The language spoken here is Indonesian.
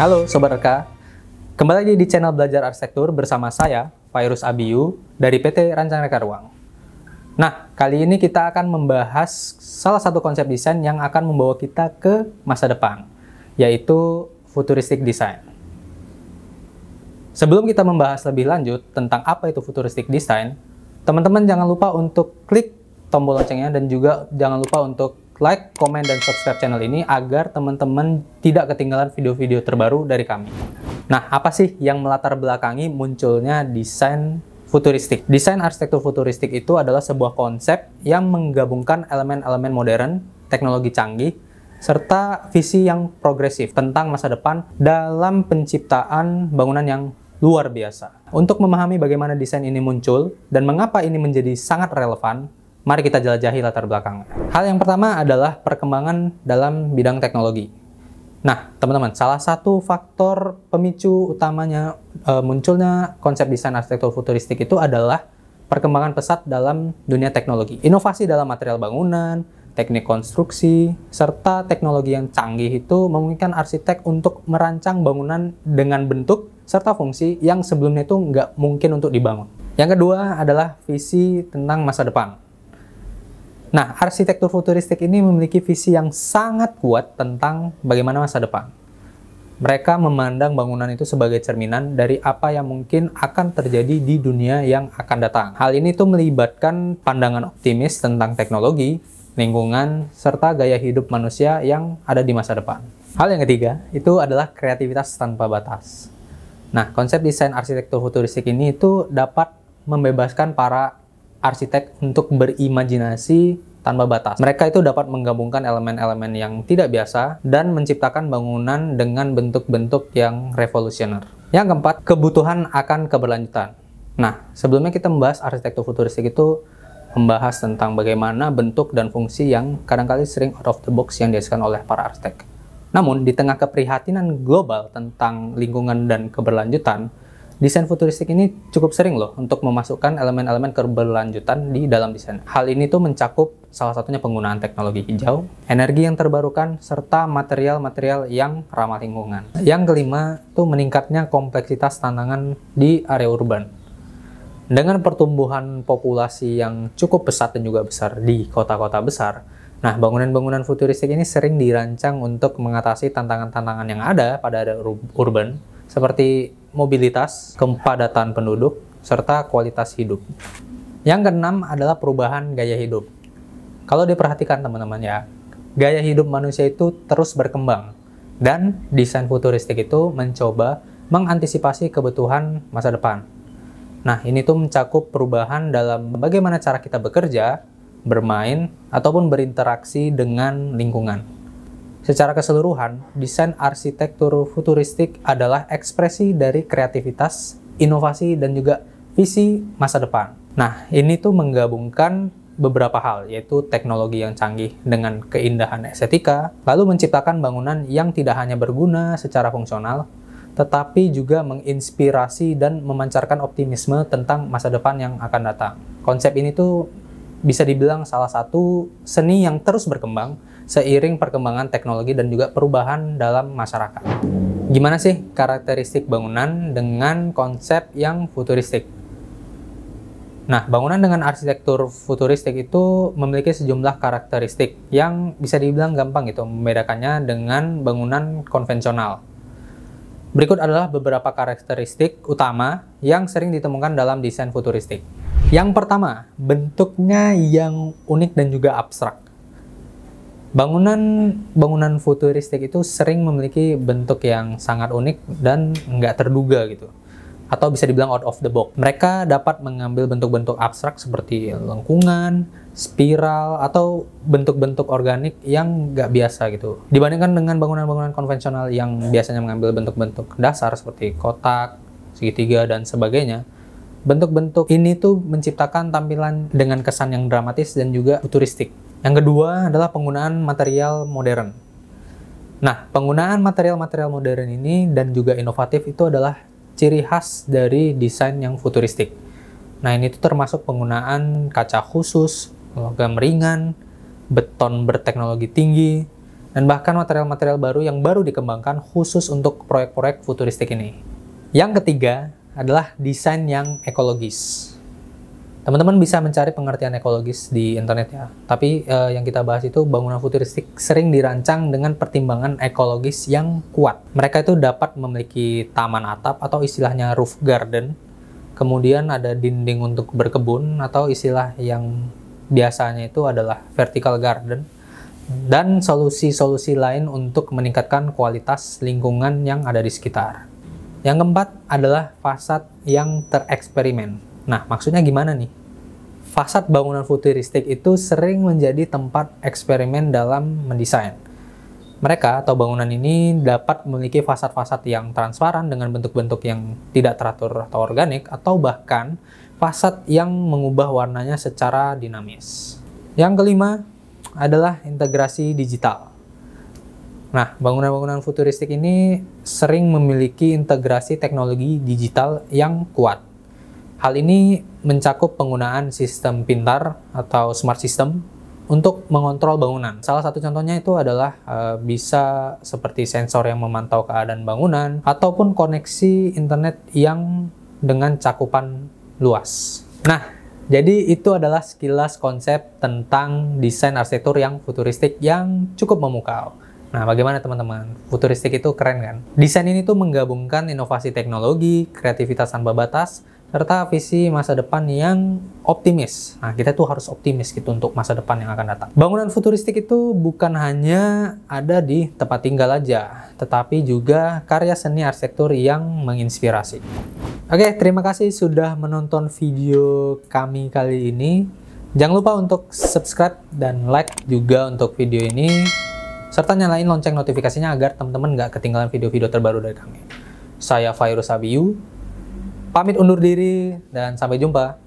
Halo Sobat Reka, kembali lagi di channel Belajar Arsitektur bersama saya, Fairuz Abiyu, dari PT Rancang Reka Ruang. Nah, kali ini kita akan membahas salah satu konsep desain yang akan membawa kita ke masa depan, yaitu futuristic design. Sebelum kita membahas lebih lanjut tentang apa itu futuristic design, teman-teman jangan lupa untuk klik tombol loncengnya dan juga jangan lupa untuk like, komen, dan subscribe channel ini agar teman-teman tidak ketinggalan video-video terbaru dari kami. Nah, apa sih yang melatar belakangi munculnya desain futuristik? Desain arsitektur futuristik itu adalah sebuah konsep yang menggabungkan elemen-elemen modern, teknologi canggih, serta visi yang progresif tentang masa depan dalam penciptaan bangunan yang luar biasa. Untuk memahami bagaimana desain ini muncul dan mengapa ini menjadi sangat relevan, mari kita jelajahi latar belakangnya. Hal yang pertama adalah perkembangan dalam bidang teknologi. Nah, teman-teman, salah satu faktor pemicu utamanya munculnya konsep desain arsitektur futuristik itu adalah perkembangan pesat dalam dunia teknologi. Inovasi dalam material bangunan, teknik konstruksi, serta teknologi yang canggih itu memungkinkan arsitek untuk merancang bangunan dengan bentuk serta fungsi yang sebelumnya itu nggak mungkin untuk dibangun. Yang kedua adalah visi tentang masa depan. Nah, arsitektur futuristik ini memiliki visi yang sangat kuat tentang bagaimana masa depan. Mereka memandang bangunan itu sebagai cerminan dari apa yang mungkin akan terjadi di dunia yang akan datang. Hal ini tuh melibatkan pandangan optimis tentang teknologi, lingkungan, serta gaya hidup manusia yang ada di masa depan. Hal yang ketiga, itu adalah kreativitas tanpa batas. Nah, konsep desain arsitektur futuristik ini itu dapat membebaskan para arsitek untuk berimajinasi tanpa batas. Mereka itu dapat menggabungkan elemen-elemen yang tidak biasa dan menciptakan bangunan dengan bentuk-bentuk yang revolusioner. Yang keempat, kebutuhan akan keberlanjutan. Nah, sebelumnya kita membahas arsitektur futuristik itu membahas tentang bagaimana bentuk dan fungsi yang kadang-kali sering out of the box yang dihasilkan oleh para arsitek. Namun, di tengah keprihatinan global tentang lingkungan dan keberlanjutan, desain futuristik ini cukup sering loh untuk memasukkan elemen-elemen keberlanjutan di dalam desain. Hal ini tuh mencakup salah satunya penggunaan teknologi hijau, energi yang terbarukan, serta material-material yang ramah lingkungan. Yang kelima tuh meningkatnya kompleksitas tantangan di area urban. Dengan pertumbuhan populasi yang cukup pesat dan juga besar di kota-kota besar, nah bangunan-bangunan futuristik ini sering dirancang untuk mengatasi tantangan-tantangan yang ada pada area urban, seperti mobilitas, kepadatan penduduk, serta kualitas hidup. Yang keenam adalah perubahan gaya hidup. Kalau diperhatikan teman-teman ya, gaya hidup manusia itu terus berkembang, dan desain futuristik itu mencoba mengantisipasi kebutuhan masa depan. Nah, ini tuh mencakup perubahan dalam bagaimana cara kita bekerja, bermain, ataupun berinteraksi dengan lingkungan. Secara keseluruhan, desain arsitektur futuristik adalah ekspresi dari kreativitas, inovasi, dan juga visi masa depan. Nah, ini tuh menggabungkan beberapa hal, yaitu teknologi yang canggih dengan keindahan estetika, lalu menciptakan bangunan yang tidak hanya berguna secara fungsional, tetapi juga menginspirasi dan memancarkan optimisme tentang masa depan yang akan datang. Konsep ini tuh bisa dibilang salah satu seni yang terus berkembang seiring perkembangan teknologi dan juga perubahan dalam masyarakat. Gimana sih karakteristik bangunan dengan konsep yang futuristik? Nah, bangunan dengan arsitektur futuristik itu memiliki sejumlah karakteristik yang bisa dibilang gampang gitu membedakannya dengan bangunan konvensional. Berikut adalah beberapa karakteristik utama yang sering ditemukan dalam desain futuristik. Yang pertama, bentuknya yang unik dan juga abstrak. Bangunan futuristik itu sering memiliki bentuk yang sangat unik dan nggak terduga gitu, atau bisa dibilang out of the box. Mereka dapat mengambil bentuk-bentuk abstrak seperti lengkungan, spiral, atau bentuk-bentuk organik yang nggak biasa gitu. Dibandingkan dengan bangunan-bangunan konvensional yang biasanya mengambil bentuk-bentuk dasar seperti kotak, segitiga, dan sebagainya. Bentuk-bentuk ini tuh menciptakan tampilan dengan kesan yang dramatis dan juga futuristik. Yang kedua adalah penggunaan material modern. Nah, penggunaan material-material modern ini dan juga inovatif itu adalah ciri khas dari desain yang futuristik. Nah, ini tuh termasuk penggunaan kaca khusus, logam ringan, beton berteknologi tinggi, dan bahkan material-material baru yang baru dikembangkan khusus untuk proyek-proyek futuristik ini. Yang ketiga adalah desain yang ekologis. Teman-teman bisa mencari pengertian ekologis di internet ya, tapi yang kita bahas itu bangunan futuristik sering dirancang dengan pertimbangan ekologis yang kuat. Mereka itu dapat memiliki taman atap atau istilahnya roof garden, kemudian ada dinding untuk berkebun atau istilah yang biasanya itu adalah vertical garden, dan solusi-solusi lain untuk meningkatkan kualitas lingkungan yang ada di sekitar. Yang keempat adalah fasad yang tereksperimen. Nah, maksudnya gimana nih? Fasad bangunan futuristik itu sering menjadi tempat eksperimen dalam mendesain. Mereka atau bangunan ini dapat memiliki fasad-fasad yang transparan dengan bentuk-bentuk yang tidak teratur atau organik, atau bahkan fasad yang mengubah warnanya secara dinamis. Yang kelima adalah integrasi digital. Nah, bangunan-bangunan futuristik ini sering memiliki integrasi teknologi digital yang kuat. Hal ini mencakup penggunaan sistem pintar atau smart system untuk mengontrol bangunan. Salah satu contohnya itu adalah bisa seperti sensor yang memantau keadaan bangunan ataupun koneksi internet yang dengan cakupan luas. Nah, jadi itu adalah sekilas konsep tentang desain arsitektur yang futuristik yang cukup memukau. Nah, bagaimana teman-teman? Futuristik itu keren kan? Desain ini tuh menggabungkan inovasi teknologi, kreativitas tanpa batas, serta visi masa depan yang optimis. Nah, kita tuh harus optimis gitu untuk masa depan yang akan datang. Bangunan futuristik itu bukan hanya ada di tempat tinggal aja, tetapi juga karya seni arsitektur yang menginspirasi. Oke, terima kasih sudah menonton video kami kali ini. Jangan lupa untuk subscribe dan like juga untuk video ini, serta nyalain lonceng notifikasinya agar teman-teman nggak ketinggalan video-video terbaru dari kami. Saya Fairuz Abiyu, pamit undur diri dan sampai jumpa.